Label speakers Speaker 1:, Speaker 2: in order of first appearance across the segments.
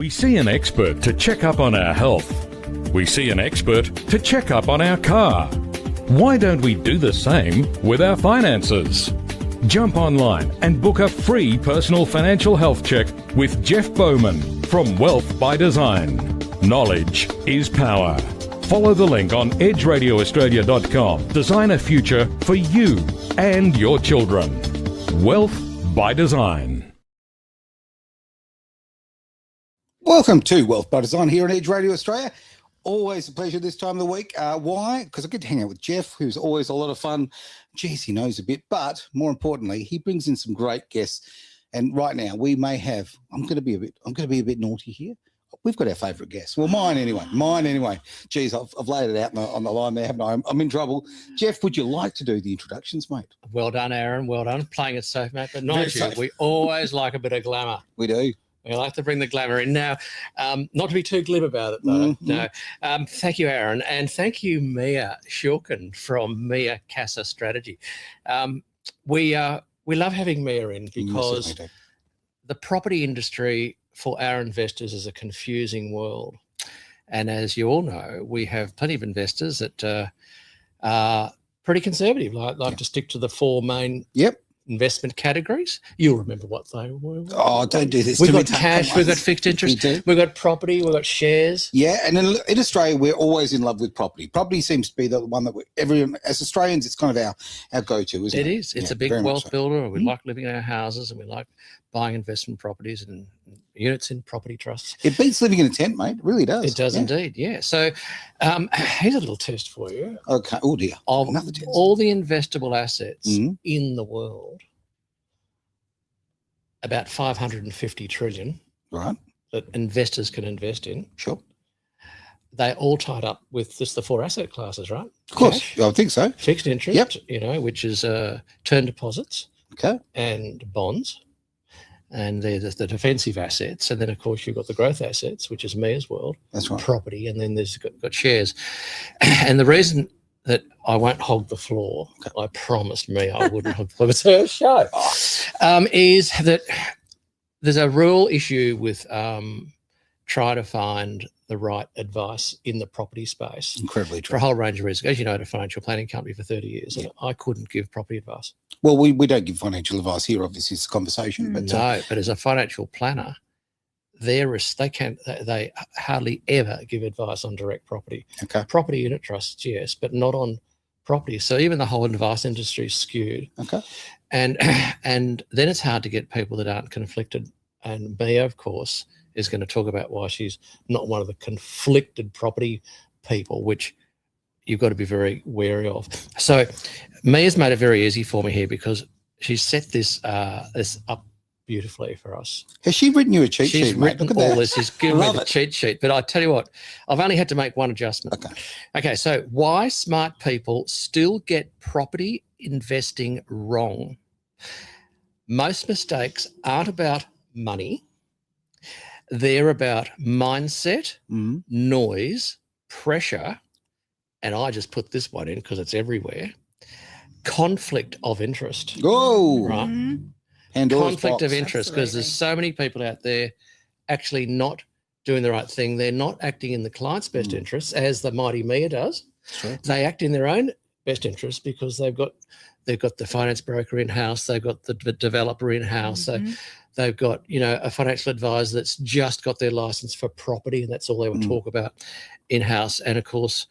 Speaker 1: We see an expert to check up on our health. We see an expert to check up on our car. Why don't we do the same with our finances? Jump online and book a free personal financial health check with Jeff Bowman from Wealth by Design. Knowledge is power. Follow the link on edgeradioaustralia.com. Design a future for you and your children. Wealth by Design.
Speaker 2: Welcome to Wealth by Design here on Edge Radio Australia. Always a pleasure this time of the week. Why? Because I get to hang out with Jeff, who's always a lot of fun. Geez, he knows a bit, but more importantly, he brings in some great guests. And right now, we may have. I'm going to be a bit naughty here. We've got our favourite guest. Well, mine anyway. Geez, I've laid it out on the line there, haven't I? I'm in trouble. Jeff, would you like to do the introductions, mate?
Speaker 3: Well done, Aaron. Well done. Playing it safe, mate. But not you. We always like a bit of glamour.
Speaker 2: We do.
Speaker 3: We like to bring the glamour in. Now, not to be too glib about it, though.
Speaker 2: Mm-hmm.
Speaker 3: No. Thank you, Aaron. And thank you, Mia Shulkin from Mia Casa Strategy. We love having Mia in because the property industry for our investors is a confusing world. And as you all know, we have plenty of investors that are pretty conservative, like to stick to the four main investment categories. You'll remember what they were.
Speaker 2: Oh, don't do this.
Speaker 3: We've got cash, we've got fixed interest, we've got property, we've got shares.
Speaker 2: Yeah, and in Australia, we're always in love with property. Property seems to be the one that everyone, as Australians, it's kind of our go-to, isn't it?
Speaker 3: It is. It's a big wealth builder. We like living in our houses and we like buying investment properties and units in property trusts.
Speaker 2: It beats living in a tent, mate. It really does.
Speaker 3: It does indeed, yeah. So here's a little test for you.
Speaker 2: Okay. Oh, dear.
Speaker 3: Of
Speaker 2: another test.
Speaker 3: All the investable assets in the world, about 550 trillion that investors can invest in.
Speaker 2: Sure.
Speaker 3: They're all tied up with just the four asset classes, right?
Speaker 2: Of course.
Speaker 3: Cash,
Speaker 2: I think so.
Speaker 3: fixed interest, which is term deposits and bonds. And there's the defensive assets. And then, of course, you've got the growth assets, which is Mia's world. That's right. Property. And then there's got shares. And the reason that I won't hog the floor, I promised me I wouldn't hog the floor. It's her show. Is that there's a real issue with trying to find the right advice in the property space.
Speaker 2: Incredibly true.
Speaker 3: For a whole range of reasons. As you know, I had a financial planning company for 30 years and I couldn't give property advice.
Speaker 2: Well, we don't give financial advice here, obviously, it's a conversation. But
Speaker 3: no, but as a financial planner, they hardly ever give advice on direct property.
Speaker 2: Okay.
Speaker 3: Property unit trusts, yes, but not on property. So even the whole advice industry is skewed.
Speaker 2: Okay.
Speaker 3: And then it's hard to get people that aren't conflicted. And Mia, of course, is going to talk about why she's not one of the conflicted property people, which you've got to be very wary of. So Mia's made it very easy for me here because she's set this up beautifully for us.
Speaker 2: Has she written you a cheat sheet?
Speaker 3: She's written all this. She's given me the cheat sheet. But I tell you what, I've only had to make one adjustment. Okay, so why smart people still get property investing wrong. Most mistakes aren't about money. They're about mindset, noise, pressure, and I just put this one in because it's everywhere, conflict of interest.
Speaker 2: Oh,
Speaker 3: right. Conflict of interest, because there's so many people out there actually not doing the right thing. They're not acting in the client's best interests, as the mighty Mia does.
Speaker 2: Sure.
Speaker 3: They act in their own best interest because they've got the finance broker in-house, they've got the developer in-house, so they've got, a financial advisor that's just got their license for property and that's all they will talk about in-house. And of course,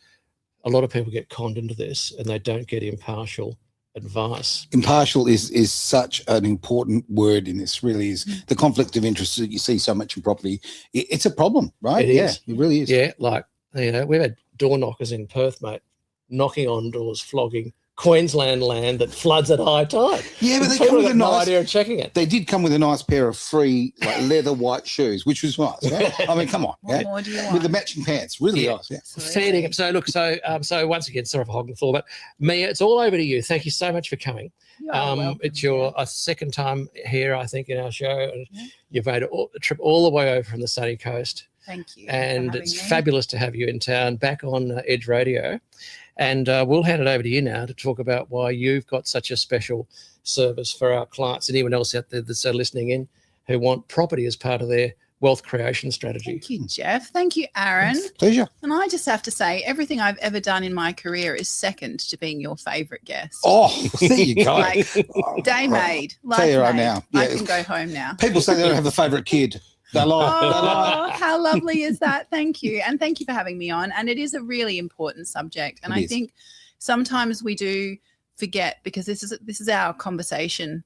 Speaker 3: a lot of people get conned into this and they don't get impartial advice.
Speaker 2: Impartial is such an important word in this, really is. The conflict of interest that you see so much in property. It's a problem, right?
Speaker 3: It is.
Speaker 2: It really is.
Speaker 3: Yeah, like, we've had door knockers in Perth, mate, knocking on doors, flogging Queensland land that floods at high tide.
Speaker 2: Yeah, but they come with a nice
Speaker 3: idea of checking it.
Speaker 2: They did come with a nice pair of free leather white shoes, which was nice. Right? I mean, come on.
Speaker 4: What more do you want?
Speaker 2: With the matching pants, really nice. Yeah.
Speaker 3: Feeding them. So look, so once again, sorry for hogging the floor, but Mia, it's all over to you. Thank you so much for coming. It's your second time here, I think, in our show, and you've made a trip all the way over from the sunny coast.
Speaker 4: Thank you.
Speaker 3: And it's fabulous to have you in town, back on Edge Radio. And we'll hand it over to you now to talk about why you've got such a special service for our clients and anyone else out there that's listening in who want property as part of their wealth creation strategy.
Speaker 4: Thank you, Jeff. Thank you, Aaron.
Speaker 2: Pleasure.
Speaker 4: And I just have to say, everything I've ever done in my career is second to being your favourite guest.
Speaker 2: Oh, there you go.
Speaker 4: Like, day made.
Speaker 2: Tell you right
Speaker 4: made.
Speaker 2: now.
Speaker 4: I
Speaker 2: Yeah.
Speaker 4: can go home now.
Speaker 2: People say they don't have a favourite kid. They lie. They lie.
Speaker 4: Oh, how lovely is that? Thank you. And thank you for having me on. And it is a really important subject. And I think sometimes we do forget, because this is our conversation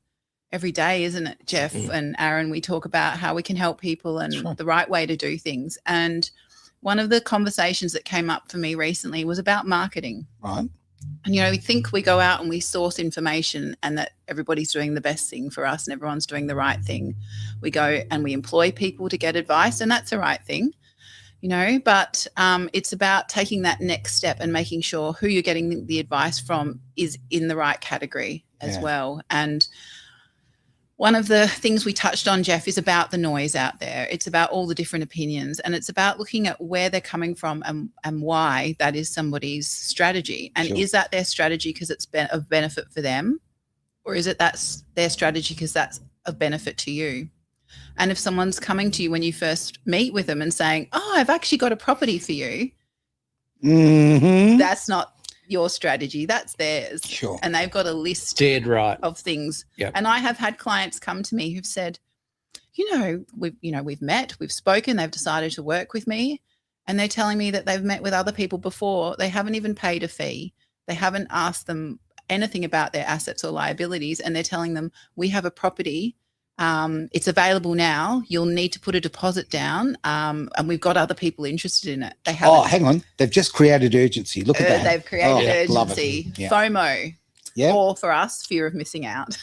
Speaker 4: every day, isn't it, Jeff and Aaron? We talk about how we can help people and the right way to do things. And one of the conversations that came up for me recently was about marketing.
Speaker 2: Right.
Speaker 4: And, we think we go out and we source information and that everybody's doing the best thing for us and everyone's doing the right thing. We go and we employ people to get advice, and that's the right thing, but it's about taking that next step and making sure who you're getting the advice from is in the right category as well. And one of the things we touched on, Jeff, is about the noise out there. It's about all the different opinions, and it's about looking at where they're coming from and why that is somebody's strategy. And is that their strategy because it's of benefit for them, or is it that's their strategy because that's of benefit to you? And if someone's coming to you when you first meet with them and saying, "Oh, I've actually got a property for you," that's not your strategy, that's theirs. And they've got a list of things. And I have had clients come to me who've said, we've met, we've spoken, they've decided to work with me, and they're telling me that they've met with other people before. They haven't even paid a fee. They haven't asked them anything about their assets or liabilities, and they're telling them, we have a property, it's available now, you'll need to put a deposit down, and we've got other people interested in it. They haven't.
Speaker 2: Oh, hang on, they've just created urgency. Look at that.
Speaker 4: They've created urgency. FOMO, or for us, fear of missing out.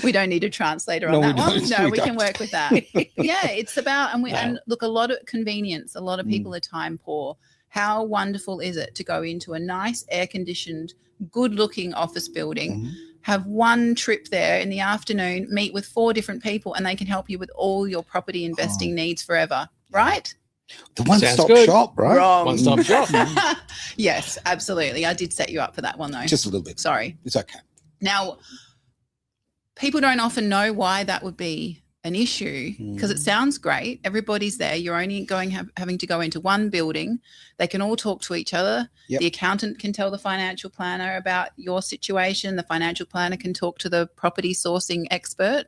Speaker 4: We don't need a translator on that one. No, we can work with that. It's about, and look, a lot of convenience, a lot of people are time poor. How wonderful is it to go into a nice air-conditioned, good-looking office building, have one trip there in the afternoon, meet with 4 different people, and they can help you with all your property investing needs forever, right?
Speaker 2: The one-stop shop, right?
Speaker 4: Wrong.
Speaker 3: One-stop shop.
Speaker 4: Yes, absolutely. I did set you up for that one, though.
Speaker 2: Just a little bit.
Speaker 4: Sorry.
Speaker 2: It's okay.
Speaker 4: Now, people don't often know why that would be an issue, because it sounds great. Everybody's there. You're only having to go into one building. They can all talk to each other. The accountant can tell the financial planner about your situation. The financial planner can talk to the property sourcing expert.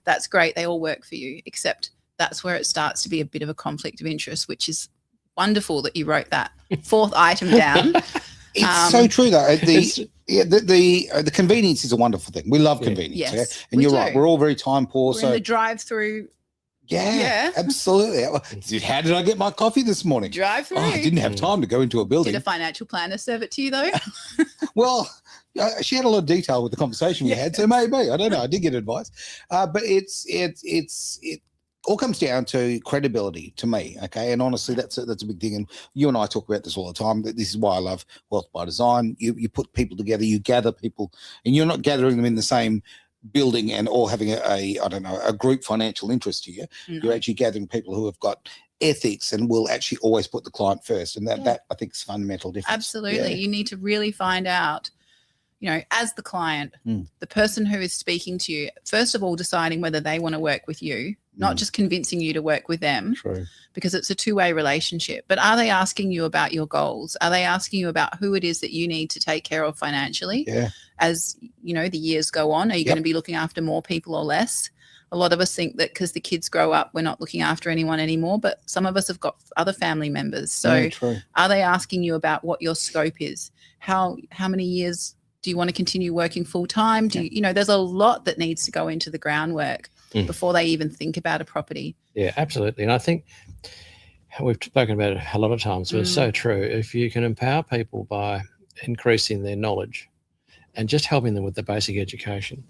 Speaker 4: That's great. They all work for you, except that's where it starts to be a bit of a conflict of interest, which is wonderful that you wrote that 4th item down.
Speaker 2: It's so true, though. The convenience is a wonderful thing. We love convenience.
Speaker 4: Yes,
Speaker 2: and you're right. We're all very time poor.
Speaker 4: We're in the drive-through.
Speaker 2: Yeah, absolutely. How did I get my coffee this morning?
Speaker 4: Drive-through.
Speaker 2: I didn't have time to go into a building.
Speaker 4: Did a financial planner serve it to you, though?
Speaker 2: Well, she had a lot of detail with the conversation we had, so maybe. I don't know. I did get advice. But it all comes down to credibility to me, okay? And honestly, that's a big thing. And you and I talk about this all the time. This is why I love Wealth by Design. You put people together, you gather people, and you're not gathering them in the same building and all having a group financial interest to you. You're actually gathering people who have got ethics and will actually always put the client first. And that I think is fundamental difference.
Speaker 4: Absolutely. You need to really find out, as the client, the person who is speaking to you, first of all, deciding whether they want to work with you, not just convincing you to work with them.
Speaker 2: True.
Speaker 4: Because it's a two-way relationship. But are they asking you about your goals? Are they asking you about who it is that you need to take care of financially? As, the years go on? Are you going to be looking after more people or less? A lot of us think that because the kids grow up, we're not looking after anyone anymore, but some of us have got other family members. So are they asking you about what your scope is? How many years do you want to continue working full-time? There's a lot that needs to go into the groundwork before they even think about a property.
Speaker 3: Yeah, absolutely. And I think we've spoken about it a lot of times, but it's so true. If you can empower people by increasing their knowledge and just helping them with the basic education,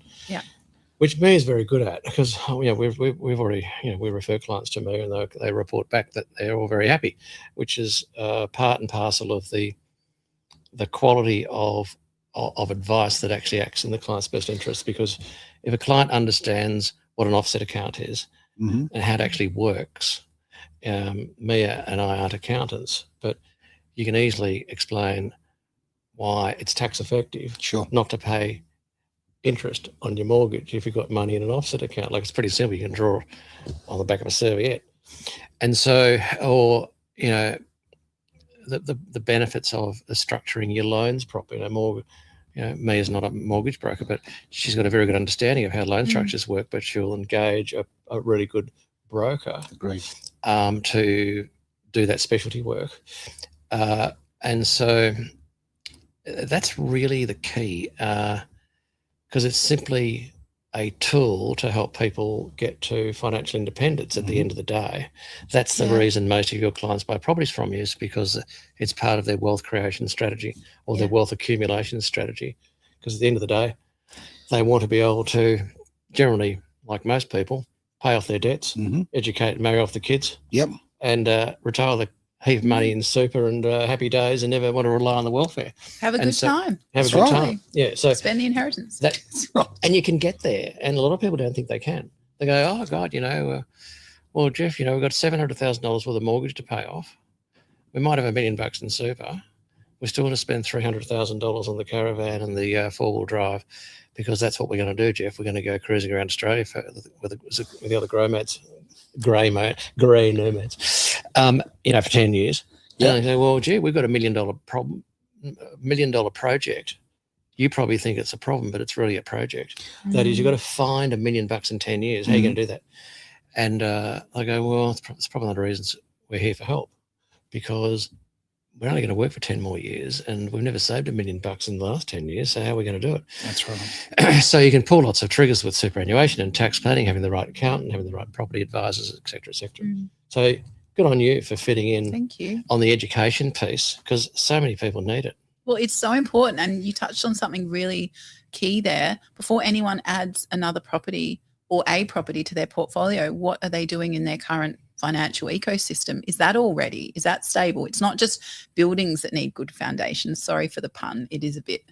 Speaker 3: which me is very good at, because we've already we refer clients to me and they report back that they're all very happy, which is part and parcel of the quality of advice that actually acts in the client's best interest. Because if a client understands what an offset account is and how it actually works, Mia and I aren't accountants, but you can easily explain why it's tax effective not to pay interest on your mortgage if you've got money in an offset account. Like, it's pretty simple. You can draw on the back of a serviette. And so, or, you know, the benefits of structuring your loans properly. Me is not a mortgage broker, but she's got a very good understanding of how loan structures work, but she'll engage a really good broker to do that specialty work. And so that's really the key, because it's simply a tool to help people get to financial independence at the end of the day. That's the reason most of your clients buy properties from you, is because it's part of their wealth creation strategy or their wealth accumulation strategy. Because at the end of the day, they want to be able to, generally, like most people, pay off their debts, educate, marry off the kids, and retire the heap of money in super and happy days, and never want to rely on the welfare.
Speaker 4: Have a good time.
Speaker 3: Have a good time. Yeah. So
Speaker 4: spend the inheritance.
Speaker 3: And you can get there. And a lot of people don't think they can. They go, oh God, well, Jeff, we've got $700,000 worth of mortgage to pay off. We might have $1 million in super. We still want to spend $300,000 on the caravan and the four-wheel drive, because that's what we're going to do, Jeff. We're going to go cruising around Australia with the other grey nomads, for 10 years. Yeah. And they say, well, gee, we've got $1 million problem, $1 million project. You probably think it's a problem, but it's really a project. That is, you've got to find $1 million in 10 years. How are you going to do that? And I go, well, it's probably one of the reasons we're here for help, because we're only going to work for 10 more years, and we've never saved $1 million in the last 10 years. So how are we going to do it?
Speaker 2: That's right.
Speaker 3: So you can pull lots of triggers with superannuation and tax planning, having the right accountant, having the right property advisors, et cetera, et cetera. So good on you for fitting in.
Speaker 4: Thank you.
Speaker 3: On the education piece, because so many people need it.
Speaker 4: Well, it's so important. And you touched on something really key there. Before anyone adds another property or a property to their portfolio, what are they doing in their current financial ecosystem? Is that all ready? Is that stable? It's not just buildings that need good foundations. Sorry for the pun. It is a bit,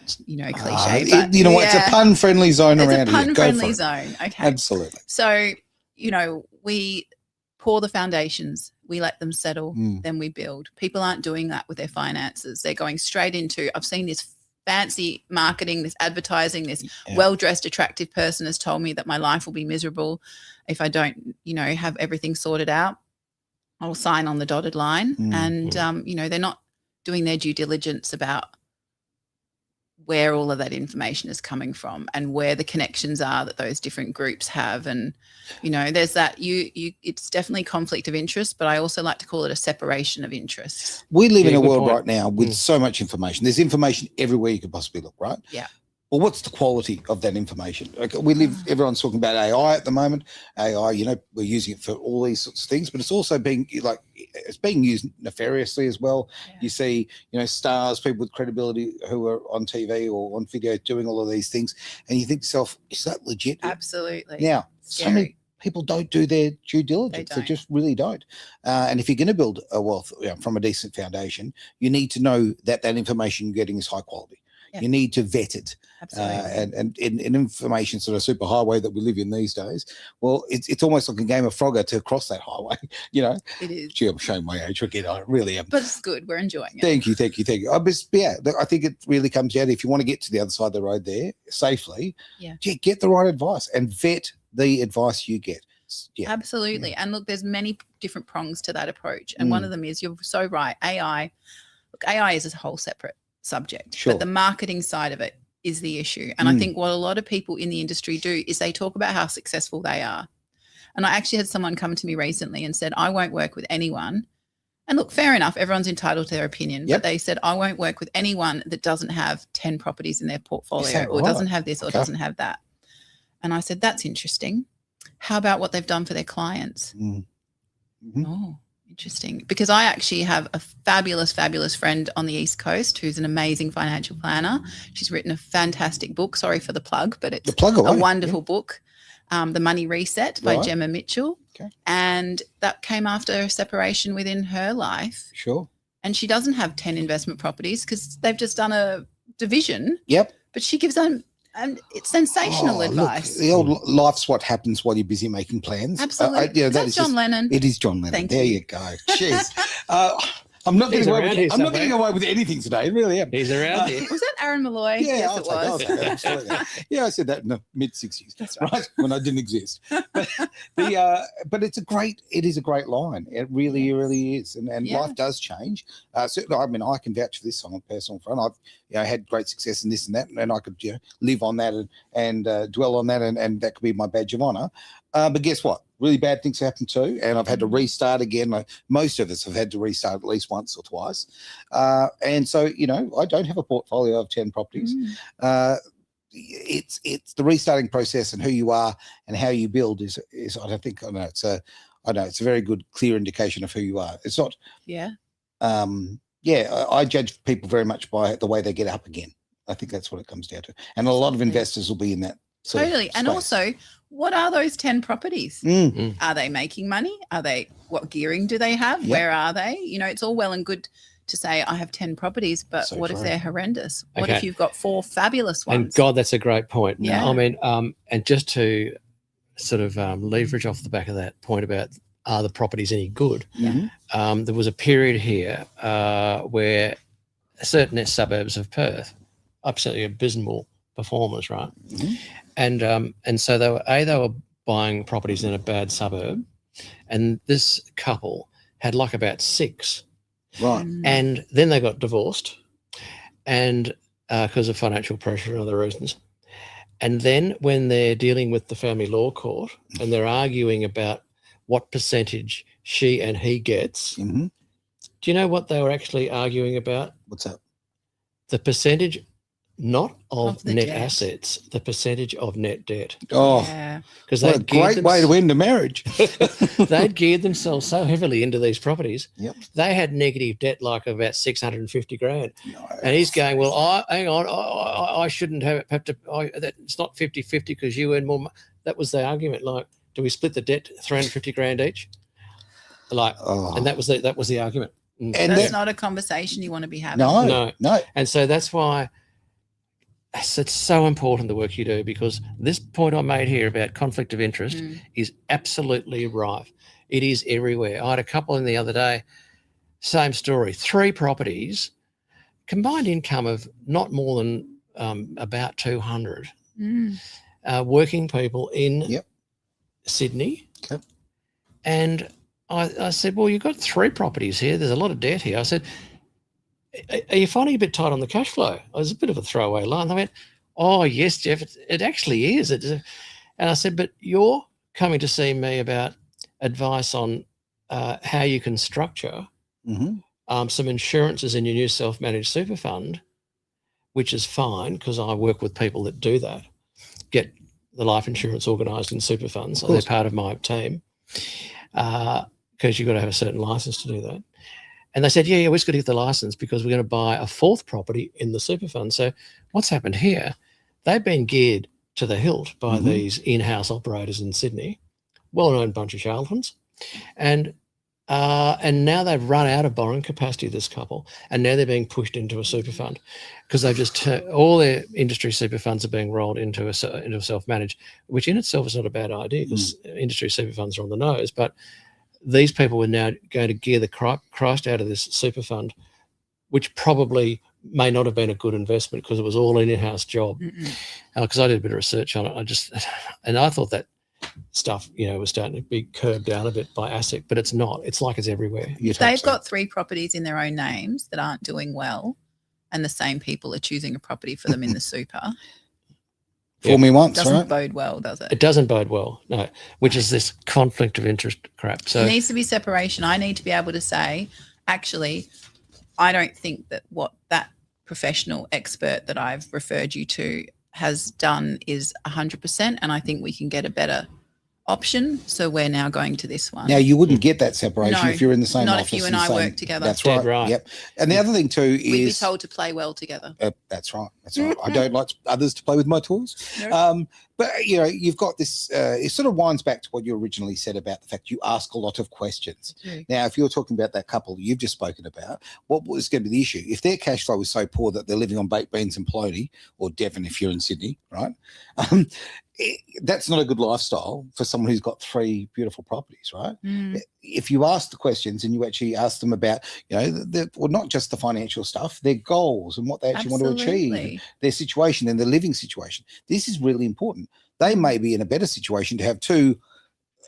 Speaker 4: cliche. But
Speaker 2: it's a pun-friendly zone around here.
Speaker 4: It's a pun-friendly zone. Okay.
Speaker 2: Absolutely.
Speaker 4: So, we pour the foundations, we let them settle, then we build. People aren't doing that with their finances. They're going straight into, I've seen this fancy marketing, this advertising, this well-dressed, attractive person has told me that my life will be miserable if I don't, have everything sorted out. I'll sign on the dotted line. And, they're not doing their due diligence about where all of that information is coming from and where the connections are that those different groups have. And, there's that it's definitely conflict of interest, but I also like to call it a separation of interests.
Speaker 2: We live in a world right now with so much information. There's information everywhere you could possibly look, right?
Speaker 4: Yeah.
Speaker 2: Well, what's the quality of that information? Everyone's talking about AI at the moment. AI, we're using it for all these sorts of things, but it's also being used nefariously as well. Yeah. You see, stars, people with credibility who are on TV or on video doing all of these things, and you think to yourself, is that legit?
Speaker 4: Absolutely.
Speaker 2: Now, so many people don't do their due diligence. They just really don't. And if you're going to build a wealth from a decent foundation, you need to know that information you're getting is high quality. Yeah. You need to vet it. And in information sort of super highway that we live in these days, well, it's almost like a game of Frogger to cross that highway,
Speaker 4: It is.
Speaker 2: Gee, I'm showing my age again. I really am.
Speaker 4: But it's good. We're enjoying it.
Speaker 2: Thank you. I think it really comes down to, if you want to get to the other side of the road there safely, get the right advice and vet the advice you get. Yeah.
Speaker 4: Absolutely. Yeah. And look, there's many different prongs to that approach. And one of them is, you're so right, AI. Look, AI is a whole separate subject, but the marketing side of it is the issue. And I think what a lot of people in the industry do is they talk about how successful they are. And I actually had someone come to me recently and said, I won't work with anyone. And look, fair enough, everyone's entitled to their opinion, but they said, I won't work with anyone that doesn't have 10 properties in their portfolio or doesn't have this or doesn't have that. And I said, that's interesting. How about what they've done for their clients? Oh, interesting. Because I actually have a fabulous, fabulous friend on the East Coast who's an amazing financial planner. She's written a fantastic book. Sorry for the plug, but it's a wonderful book. The Money Reset by Gemma Mitchell. Okay. And that came after a separation within her life.
Speaker 2: Sure.
Speaker 4: And she doesn't have 10 investment properties because they've just done a division.
Speaker 2: Yep.
Speaker 4: But she gives them, and it's sensational advice.
Speaker 2: Look, the old life's what happens while you're busy making plans.
Speaker 4: Absolutely. That's John Lennon.
Speaker 2: It is John Lennon.
Speaker 4: Thank
Speaker 2: there
Speaker 4: you.
Speaker 2: You go. Jeez. I'm not
Speaker 3: He's
Speaker 2: getting away
Speaker 3: around
Speaker 2: with.
Speaker 3: here
Speaker 2: I'm not
Speaker 3: somewhere.
Speaker 2: getting away with anything today. Really am.
Speaker 3: He's around here.
Speaker 4: Was that Aaron Malloy?
Speaker 2: Yeah,
Speaker 4: Yes,
Speaker 2: I'll
Speaker 4: it
Speaker 2: take that,
Speaker 4: was.
Speaker 2: absolutely. Yeah, I said that in the mid '60s,
Speaker 4: That's right.
Speaker 2: when I didn't exist. But it is a great line. It really is, and
Speaker 4: Yeah.
Speaker 2: life does change. Certainly, I mean, I can vouch for this on a personal front. I've had great success in this and that, and I could live on that and dwell on that, and that could be my badge of honor. But guess what? Really bad things happen too, and I've had to restart again. Most of us have had to restart at least once or twice, and so I don't have a portfolio of 10 properties. It's the restarting process, and who you are and how you build is I know it's a very good clear indication of who you are. It's not.
Speaker 4: Yeah.
Speaker 2: I judge people very much by the way they get up again. I think that's what it comes down to, and a lot of investors will be in that.
Speaker 4: Totally. And also, what are those 10 properties? Are they making money? What gearing do they have? Yep. Where are they? It's all well and good to say I have 10 properties, but what if they're horrendous? What if you've got 4 fabulous ones?
Speaker 3: And God, that's a great point.
Speaker 4: Yeah.
Speaker 3: I mean, and just to sort of leverage off the back of that point about are the properties any good? There was a period here where certain suburbs of Perth, absolutely abysmal performers, right? And so they were buying properties in a bad suburb, and this couple had like about 6,
Speaker 2: right?
Speaker 3: And then they got divorced, and because of financial pressure and other reasons. And then when they're dealing with the family law court and they're arguing about what percentage she and he gets, do you know what they were actually arguing about?
Speaker 2: What's that? The
Speaker 3: percentage. Not of net
Speaker 4: debt.
Speaker 3: Assets, the percentage of net debt.
Speaker 2: Oh,
Speaker 3: because
Speaker 2: what a great way to end a marriage.
Speaker 3: They'd geared themselves so heavily into these properties.
Speaker 2: Yep.
Speaker 3: They had negative debt like about 650 grand. No, and he's going, well, hang on, I shouldn't have to. It's not 50-50 because you earn more. That was the argument. Like, do we split the debt 350 grand each? And that was the argument.
Speaker 4: And that's not a conversation you want to be having.
Speaker 2: No.
Speaker 3: And so that's why. It's so important, the work you do, because this point I made here about conflict of interest is absolutely right. It is everywhere. I had a couple in the other day, same story, 3 properties, combined income of not more than about 200, working people in Sydney.
Speaker 2: Yep.
Speaker 3: And I said, well, you've got 3 properties here. There's a lot of debt here. I said, are you finding a bit tight on the cash flow? It was a bit of a throwaway line. They went, oh, yes, Jeff, it actually is. And I said, but you're coming to see me about advice on how you can structure some insurances in your new self-managed super fund, which is fine because I work with people that do that, get the life insurance organised in super funds. So they're part of my team because you've got to have a certain license to do that. And they said, yeah, we're just going to get the license because we're going to buy a 4th property in the super fund. So what's happened here, they've been geared to the hilt by these in-house operators in Sydney, well-known bunch of charlatans. And now they've run out of borrowing capacity, this couple, and now they're being pushed into a super fund because they've just all their industry super funds are being rolled into a self-managed, which in itself is not a bad idea because industry super funds are on the nose, but these people were now going to gear the Christ out of this super fund, which probably may not have been a good investment because it was all an in-house job. Because I did a bit of research on it. I thought that stuff, was starting to be curbed down a bit by ASIC, but it's not. It's like it's everywhere.
Speaker 4: They've got 3 properties in their own names that aren't doing well, and the same people are choosing a property for them in the super.
Speaker 2: For me once,
Speaker 4: doesn't bode well, does it?
Speaker 3: It doesn't bode well, no, which is this conflict of interest crap. So
Speaker 4: it needs to be separation. I need to be able to say, actually, I don't think that what that professional expert that I've referred you to has done is 100%, and I think we can get a better option. So we're now going to this one.
Speaker 2: Now, you wouldn't get that separation if you're in the same office.
Speaker 4: Not if you and I work together.
Speaker 2: That's right. Yep. And the other thing too is
Speaker 4: we'd be told to play well together.
Speaker 2: That's right. I don't like others to play with my toys. No. But you've got this. It sort of winds back to what you originally said about the fact you ask a lot of questions. Now, if you're talking about that couple you've just spoken about, what was going to be the issue? If their cash flow is so poor that they're living on baked beans and polony, or Devon if you're in Sydney, right? That's not a good lifestyle for someone who's got 3 beautiful properties, right? if you ask the questions and you actually ask them about, well, not just the financial stuff, their goals and what they actually want to achieve, their situation and their living situation. This is really important. They may be in a better situation to have 2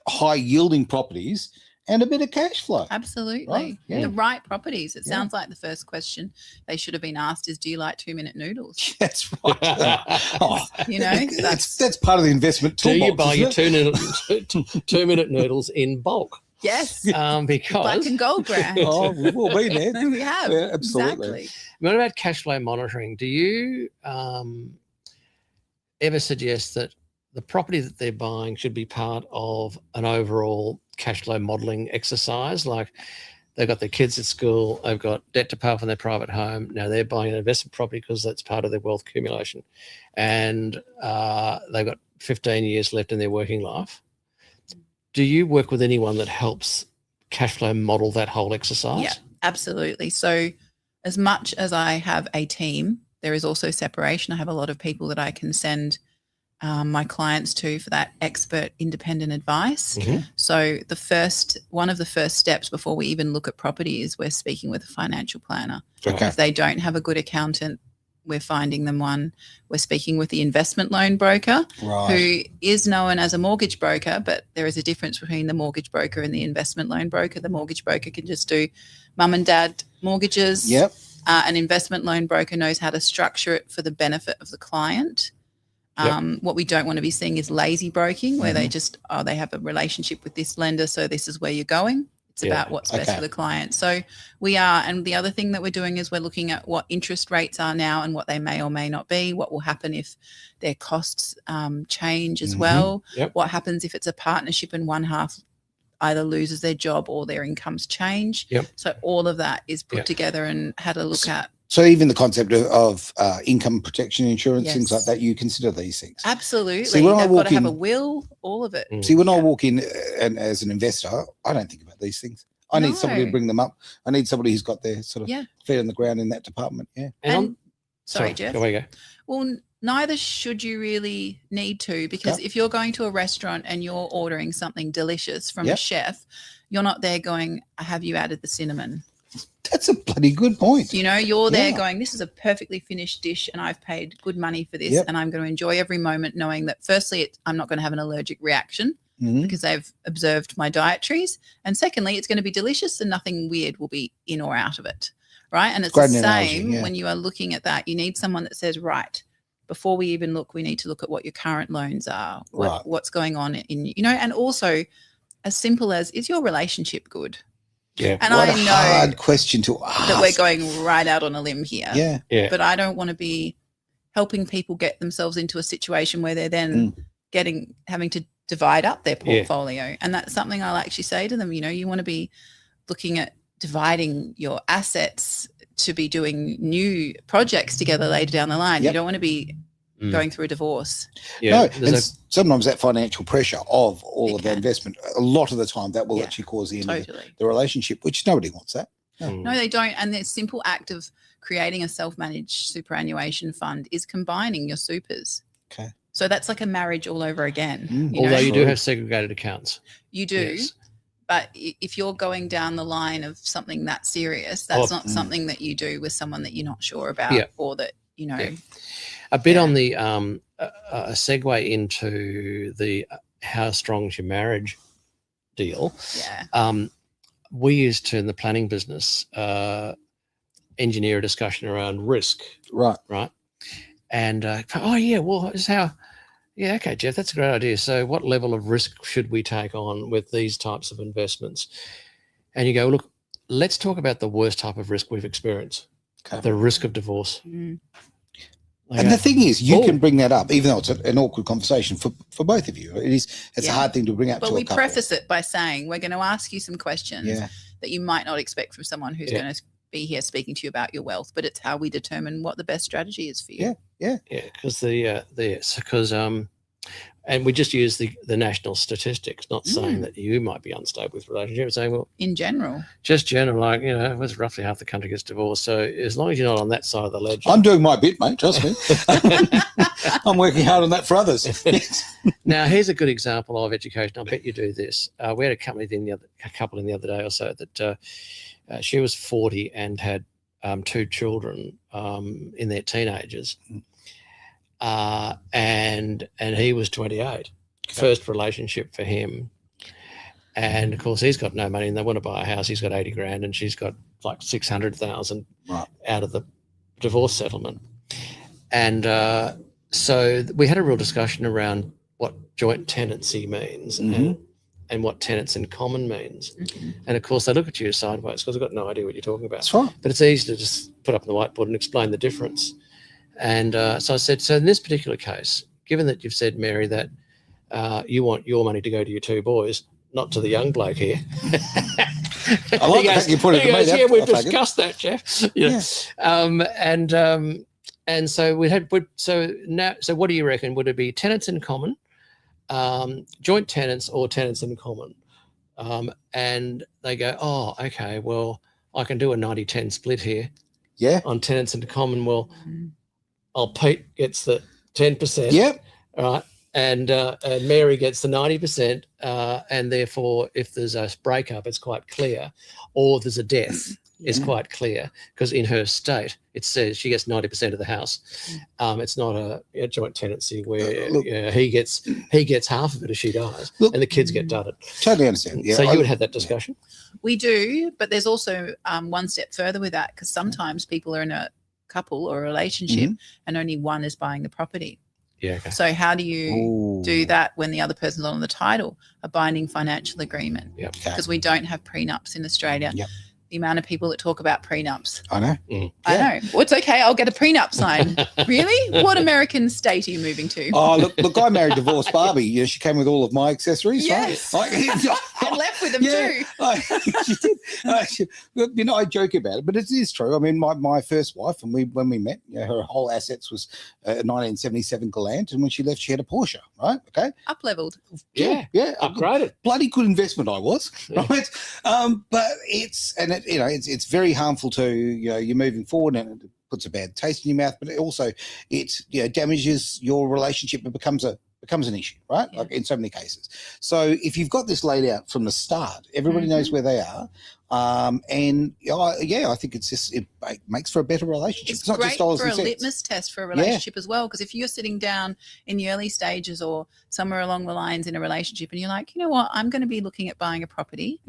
Speaker 2: high yielding properties and a bit of cash flow.
Speaker 4: Absolutely.
Speaker 2: Right? Yeah.
Speaker 4: The right properties. It sounds like the first question they should have been asked is, do you like 2-minute noodles?
Speaker 2: That's right. That's part of the investment toolbox.
Speaker 3: Do you buy your 2-minute noodles in bulk?
Speaker 4: Yes.
Speaker 3: Because
Speaker 4: black and gold brand.
Speaker 2: Oh, we've all been there.
Speaker 4: We have.
Speaker 2: Yeah, absolutely.
Speaker 4: Exactly.
Speaker 3: What about cash flow monitoring? Do you ever suggest that the property that they're buying should be part of an overall cash flow modelling exercise? Like they've got their kids at school, they've got debt to pay off on their private home. Now they're buying an investment property because that's part of their wealth accumulation. And they've got 15 years left in their working life. Do you work with anyone that helps cash flow model that whole exercise?
Speaker 4: Yeah, absolutely. So as much as I have a team, there is also separation. I have a lot of people that I can send my clients to for that expert independent advice.
Speaker 3: Mm-hmm.
Speaker 4: So one of the first steps before we even look at property is we're speaking with a financial planner.
Speaker 2: Okay.
Speaker 4: If they don't have a good accountant, we're finding them one. We're speaking with the investment loan broker, who is known as a mortgage broker, but there is a difference between the mortgage broker and the investment loan broker. The mortgage broker can just do mum and dad mortgages.
Speaker 2: Yep.
Speaker 4: An investment loan broker knows how to structure it for the benefit of the client. What we don't want to be seeing is lazy broking, where they just, they have a relationship with this lender, so this is where you're going. It's about what's best for the client. So we are, and the other thing that we're doing is we're looking at what interest rates are now and what they may or may not be, what will happen if their costs change as well, what happens if it's a partnership and one half either loses their job or their incomes change. So all of that is put together and had a look at.
Speaker 2: So even the concept of income protection insurance, things like that, you consider these things?
Speaker 4: Absolutely.
Speaker 2: See, when
Speaker 4: They've got to have a will, all of it.
Speaker 2: See, when I walk in and as an investor, I don't think about these things. I need somebody to bring them up. I need somebody who's got their sort of feet on the ground in that department. Yeah.
Speaker 4: Sorry, Jeff.
Speaker 3: Away you go.
Speaker 4: Well, neither should you really need to, because if you're going to a restaurant and you're ordering something delicious from a chef, you're not there going, have you added the cinnamon?
Speaker 2: That's a bloody good point.
Speaker 4: You're there going, this is a perfectly finished dish and I've paid good money for this and I'm going to enjoy every moment knowing that firstly, I'm not going to have an allergic reaction because they've observed my dietaries. And secondly, it's going to be delicious and nothing weird will be in or out of it. Right. And it's the same when you are looking at that. You need someone that says, right, before we even look, we need to look at what your current loans are, what's going on in, and also as simple as, is your relationship good?
Speaker 2: Yeah,
Speaker 4: and
Speaker 2: what
Speaker 4: I know
Speaker 2: hard question to ask.
Speaker 4: That we're going right out on a limb here.
Speaker 2: Yeah.
Speaker 4: But I don't want to be helping people get themselves into a situation where they're then having to divide up their portfolio. And that's something I'll actually say to them, you want to be looking at dividing your assets to be doing new projects together later down the line. You don't want to be going through a divorce.
Speaker 2: Sometimes that financial pressure of all of the investment, a lot of the time that will actually cause the end of the relationship, which nobody wants that.
Speaker 4: No, they don't. And the simple act of creating a self-managed superannuation fund is combining your supers.
Speaker 2: Okay.
Speaker 4: So that's like a marriage all over again.
Speaker 3: Although you do have segregated accounts.
Speaker 4: You do. Yes. But if you're going down the line of something that serious, that's not something that you do with someone that you're not sure about or that,
Speaker 3: A bit on the a segue into the how strong's your marriage deal. We used to, in the planning business, engineer a discussion around risk.
Speaker 2: Right.
Speaker 3: And this is how. Yeah, okay, Jeff, that's a great idea. So what level of risk should we take on with these types of investments? And you go, look, let's talk about the worst type of risk we've experienced, the risk of divorce.
Speaker 2: And the thing is, you can bring that up, even though it's an awkward conversation for both of you. It's a hard thing to bring up to a couple.
Speaker 4: But we preface it by saying we're going to ask you some questions that you might not expect from someone who's going to be here speaking to you about your wealth, but it's how we determine what the best strategy is for you.
Speaker 3: Because And we just use the national statistics, not saying that you might be unstable with relationships, saying, well,
Speaker 4: in general,
Speaker 3: just general, like, you know, it's roughly half the country gets divorced. So as long as you're not on that side of the ledger.
Speaker 2: I'm doing my bit, mate. Trust me. I'm working hard on that for others.
Speaker 3: Now, here's a good example of education. I bet you do this. We had a couple in the other day or so that she was 40 and had 2 children in their teenagers. And he was 28, first relationship for him. And of course, he's got no money and they want to buy a house. He's got 80 grand and she's got like 600,000 out of the divorce settlement. And so we had a real discussion around what joint tenancy means and what tenants in common means. And of course, they look at you sideways because they've got no idea what you're talking about.
Speaker 2: That's right.
Speaker 3: But it's easy to just put up on the whiteboard and explain the difference. And so I said, so in this particular case, given that you've said, Mary, that you want your money to go to your 2 boys, not to the young bloke here.
Speaker 2: I like the fact you put it to me.
Speaker 3: Yeah, we've discussed that, Jeff. Yeah. And so we had. So what do you reckon? Would it be tenants in common, joint tenants, or tenants in common? And they go, oh, okay. Well, I can do a 90-10 split here.
Speaker 2: Yeah.
Speaker 3: On tenants in common. Well. Pete gets the 10%.
Speaker 2: Yep.
Speaker 3: Right. And Mary gets the 90%. And therefore, if there's a breakup, it's quite clear. Or there's a death, it's quite clear. Because in her state, it says she gets 90% of the house. It's not a joint tenancy where he gets half of it if she dies, and the kids get dudded.
Speaker 2: Totally understand. Yeah,
Speaker 3: so you would have that discussion?
Speaker 4: We do, but there's also one step further with that, because sometimes people are in a couple or a relationship and only one is buying the property.
Speaker 3: Yeah. Okay.
Speaker 4: So how do you do that when the other person's on the title? A binding financial agreement.
Speaker 3: Yep.
Speaker 4: Because we don't have prenups in Australia.
Speaker 2: Yep.
Speaker 4: The amount of people that talk about prenups.
Speaker 2: I know.
Speaker 4: I know. Well, it's okay. I'll get a prenup signed. Really? What American state are you moving to?
Speaker 2: Oh, look, I married divorced Barbie. You know, she came with all of my accessories.
Speaker 4: Yes.
Speaker 2: Right?
Speaker 4: And left with them too.
Speaker 2: She did. You know, I joke about it, but it is true. I mean, my first wife, and when we met, you know, her whole assets was a 1977 Galant, and when she left, she had a Porsche, right? Okay.
Speaker 4: Up-leveled.
Speaker 2: Yeah.
Speaker 3: Upgraded.
Speaker 2: Bloody good investment I was, right? But it's very harmful to, you know, you're moving forward, and it puts a bad taste in your mouth, but it also damages your relationship and becomes an issue, right? Like in so many cases. So if you've got this laid out from the start, everybody knows where they are. I think it makes for a better relationship.
Speaker 4: It's
Speaker 2: not
Speaker 4: great
Speaker 2: just dollars
Speaker 4: for
Speaker 2: and
Speaker 4: a
Speaker 2: cents.
Speaker 4: litmus test for a relationship as well, because if you're sitting down in the early stages or somewhere along the lines in a relationship and you're like, you know what, I'm going to be looking at buying a property.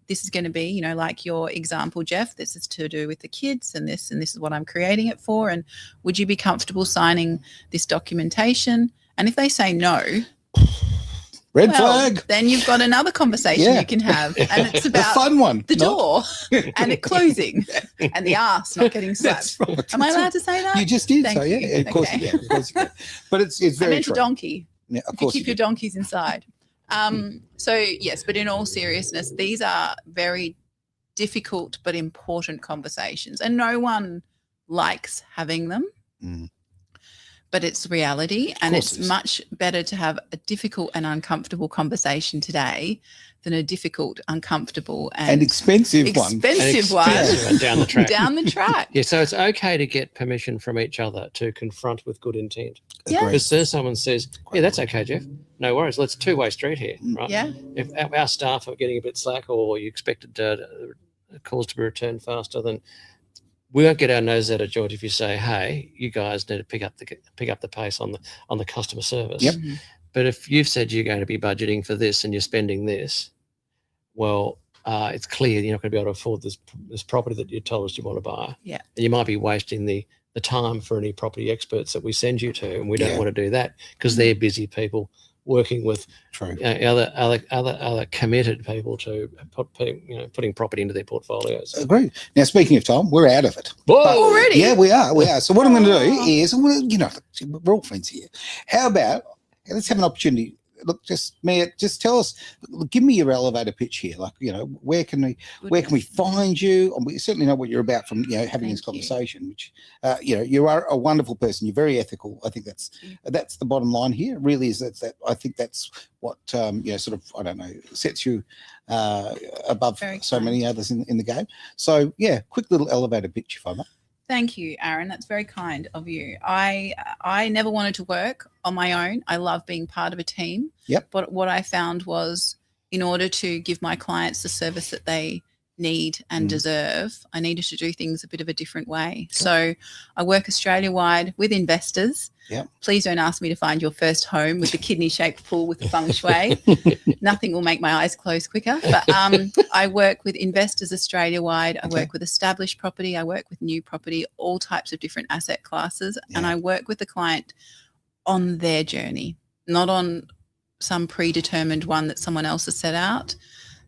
Speaker 4: This is going to be, you know, like your example, Jeff, this is to do with the kids and this is what I'm creating it for. And would you be comfortable signing this documentation? And if they say no,
Speaker 2: red flag,
Speaker 4: then you've got another conversation you can have. And it's about
Speaker 2: the fun one,
Speaker 4: the door and it closing and the arse not getting slapped. Right. Am I allowed to say that?
Speaker 2: You just did.
Speaker 4: Thank
Speaker 2: so,
Speaker 4: you.
Speaker 2: Of course,
Speaker 4: okay.
Speaker 2: Of course you can. But it's very
Speaker 4: I meant
Speaker 2: true.
Speaker 4: a donkey.
Speaker 2: Yeah, of course.
Speaker 4: Keep your donkeys inside. So yes, but in all seriousness, these are very difficult but important conversations, and no one likes having them. But it's reality, and it's much better to have a difficult and uncomfortable conversation today than a difficult, uncomfortable, and
Speaker 2: expensive one
Speaker 3: down the track.
Speaker 4: Down the track.
Speaker 3: Yeah, so it's okay to get permission from each other to confront with good intent.
Speaker 4: Yeah.
Speaker 3: Because someone says, yeah, that's okay, Jeff. No worries. Let's two-way street here, right?
Speaker 4: Yeah.
Speaker 3: If our staff are getting a bit slack or you expected calls to be returned faster, then we won't get our nose out of joint if you say, hey, you guys need to pick up the pace on the customer service.
Speaker 2: Yep.
Speaker 3: But if you've said you're going to be budgeting for this and you're spending this, well, it's clear you're not going to be able to afford this property that you told us you want to buy.
Speaker 4: Yeah.
Speaker 3: And you might be wasting the time for any property experts that we send you to, and we don't want to do that because they're busy people working with other committed people to putting property into their portfolios.
Speaker 2: Agreed. Now, speaking of time, we're out of it.
Speaker 3: Whoa,
Speaker 4: already?
Speaker 2: Yeah, we are. So what I'm going to do is, we're all friends here. How about let's have an opportunity. look, just Mia, just tell us, give me your elevator pitch here. Like, where can we find you? And we certainly know what you're about from having this conversation. Which you are a wonderful person. You're very ethical. I think that's the bottom line here. It really is that I think that's what sort of, I don't know, sets you above so many others in the game. So yeah, quick little elevator pitch, if I may.
Speaker 4: Thank you, Aaron. That's very kind of you. I never wanted to work on my own. I love being part of a team.
Speaker 2: Yep.
Speaker 4: But what I found was, in order to give my clients the service that they need and deserve, I needed to do things a bit of a different way. Sure. So I work Australia-wide with investors.
Speaker 2: Yeah.
Speaker 4: Please don't ask me to find your first home with the kidney-shaped pool with the feng shui. Nothing will make my eyes close quicker. But I work with investors Australia-wide. I work with established property. I work with new property, all types of different asset classes. Yeah. And I work with the client on their journey, not on some predetermined one that someone else has set out.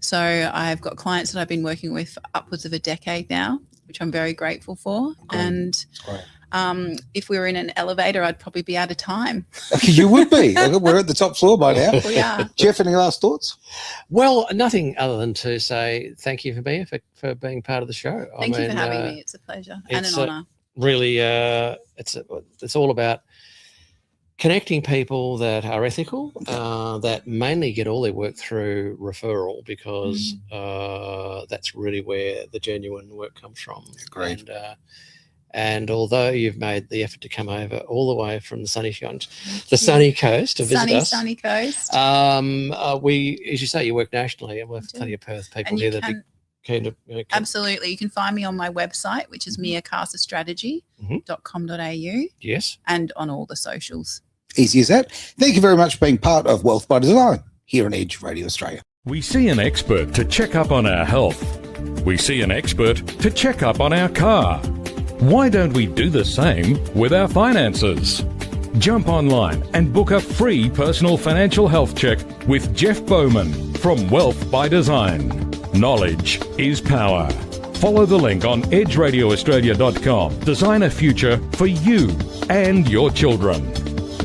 Speaker 4: So I've got clients that I've been working with for upwards of a decade now, which I'm very grateful for.
Speaker 2: Great.
Speaker 4: And if we were in an elevator, I'd probably be out of time.
Speaker 2: You would be. We're at the top floor by now.
Speaker 4: We are.
Speaker 2: Jeff, any last thoughts?
Speaker 3: Well, nothing other than to say thank you for being part of the show.
Speaker 4: Thank you for having me. It's a pleasure and an honour.
Speaker 3: Really, it's all about connecting people that are ethical, that mainly get all their work through referral, because that's really where the genuine work comes from.
Speaker 2: Great.
Speaker 3: And although you've made the effort to come over all the way from the sunny coast to visit us.
Speaker 4: Sunny coast.
Speaker 3: We, as you say, you work nationally, and we have plenty of Perth people here that are keen to.
Speaker 4: Absolutely. You can find me on my website, which is miacasastrategy.com.au.
Speaker 3: Yes.
Speaker 4: And on all the socials.
Speaker 2: Easy as that. Thank you very much for being part of Wealth by Design here on Edge Radio Australia.
Speaker 1: We see an expert to check up on our health. We see an expert to check up on our car. Why don't we do the same with our finances? Jump online and book a free personal financial health check with Jeff Bowman from Wealth by Design. Knowledge is power. Follow the link on edgeradioaustralia.com. Design a future for you and your children.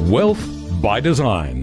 Speaker 1: Wealth by Design.